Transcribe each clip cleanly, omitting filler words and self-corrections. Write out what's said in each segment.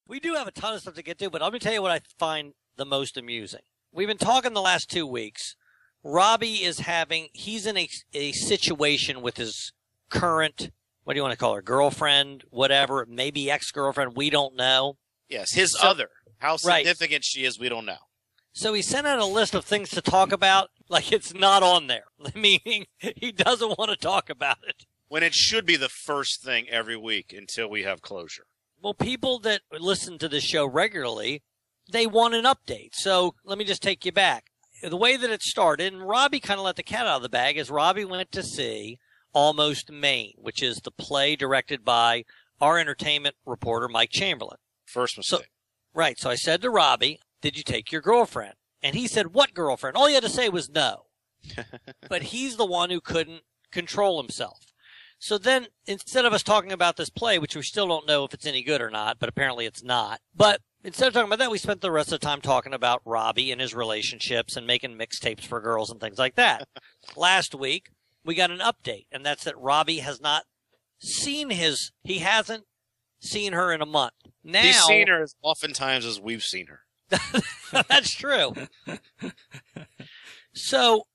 We do have a ton of stuff to get to, but let me tell you what I find the most amusing. We've been talking the last 2 weeks. Robby he's in a situation with his current, what do you want to call her, girlfriend, whatever, maybe ex-girlfriend, we don't know. Yes, his other. How significant she is, we don't know. So he sent out a list of things to talk about, like it's not on there, meaning he doesn't want to talk about it. When it should be the first thing every week until we have closure. Well, people that listen to this show regularly, they want an update. So let me just take you back. The way that it started, and Robby kind of let the cat out of the bag, is Robby went to see Almost Maine, which is the play directed by our entertainment reporter, Mike Chamberlain. First mistake. Right. So I said to Robby, did you take your girlfriend? And he said, what girlfriend? All he had to say was no. But he's the one who couldn't control himself. So then, instead of us talking about this play, which we still don't know if it's any good or not, but apparently it's not, but instead of talking about that, we spent the rest of the time talking about Robby and his relationships and making mixtapes for girls and things like that. Last week, we got an update, and that's that Robby has not seen he hasn't seen her in a month. Now, he's seen her as oftentimes as we've seen her. That's true. So,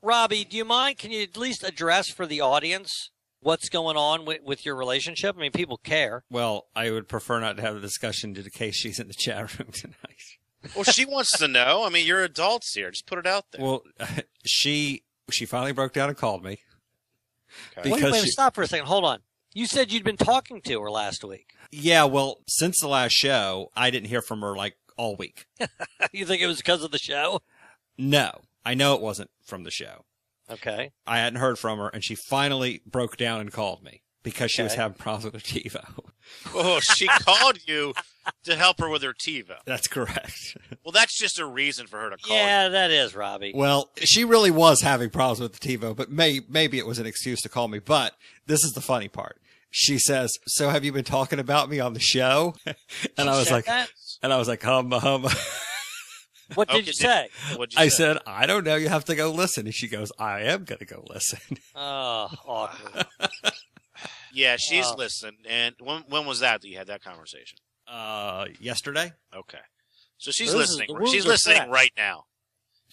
Robby, do you mind, can you at least address for the audience what's going on with your relationship? I mean, people care. Well, I would prefer not to have the discussion in case she's in the chat room tonight. Well, she wants to know. I mean, you're adults here. Just put it out there. Well, she finally broke down and called me. Okay. Wait, stop for a second. Hold on. You said you'd been talking to her last week. Yeah, well, since the last show, I didn't hear from her like all week. You think it was because of the show? No, I know it wasn't from the show. Okay. I hadn't heard from her, and she finally broke down and called me because she was having problems with her TiVo. Oh, she called you to help her with her TiVo. That's correct. Well, that's just a reason for her to call you. Yeah, that is, Robby. Well, she really was having problems with the TiVo, but maybe it was an excuse to call me. But this is the funny part. She says, "So have you been talking about me on the show?" And I was like, hum. What did you say? I said, "I don't know. You have to go listen." And she goes, "I am going to go listen." Oh, awkward. Yeah, she's listened. And when was that you had that conversation? Yesterday. Okay. So she's listening. She's listening right now.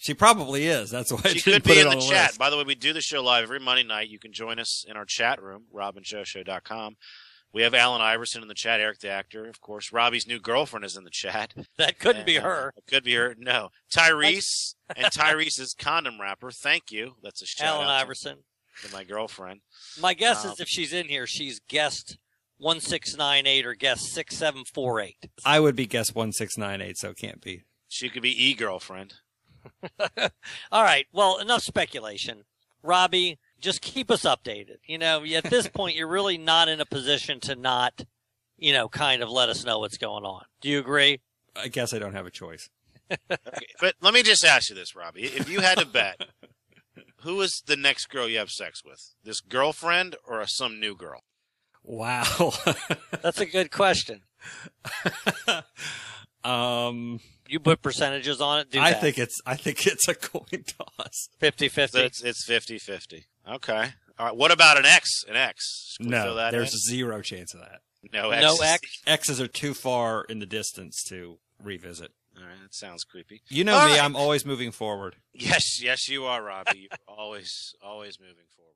She probably is. That's why she could be in the chat. By the way, we do the show live every Monday night. You can join us in our chat room, robinshowshow.com. We have Alan Iverson in the chat, Eric the actor. Of course, Robby's new girlfriend is in the chat. That couldn't be her. It could be her. No. Tyrese and Tyrese's condom wrapper. Thank you. That's a shout Alan out Iverson. To my girlfriend. My guess is if she's in here, she's guest 1698 or guest 6748. I would be guest 1698, so it can't be. She could be e-girlfriend. All right. Well, enough speculation. Robby, just keep us updated. You know, at this point, you're really not in a position to not, kind of let us know what's going on. Do you agree? I guess I don't have a choice. Okay. But let me just ask you this, Robby. If you had to bet, who is the next girl you have sex with? This girlfriend or some new girl? Wow. That's a good question. You put percentages on it? I think it's a coin toss. 50-50. It's 50-50. Okay. All right. What about an X? An X? No, there's zero chance of that. No X? X's are too far in the distance to revisit. All right. That sounds creepy. You know me. I'm always moving forward. Yes, you are, Robby. You're always moving forward.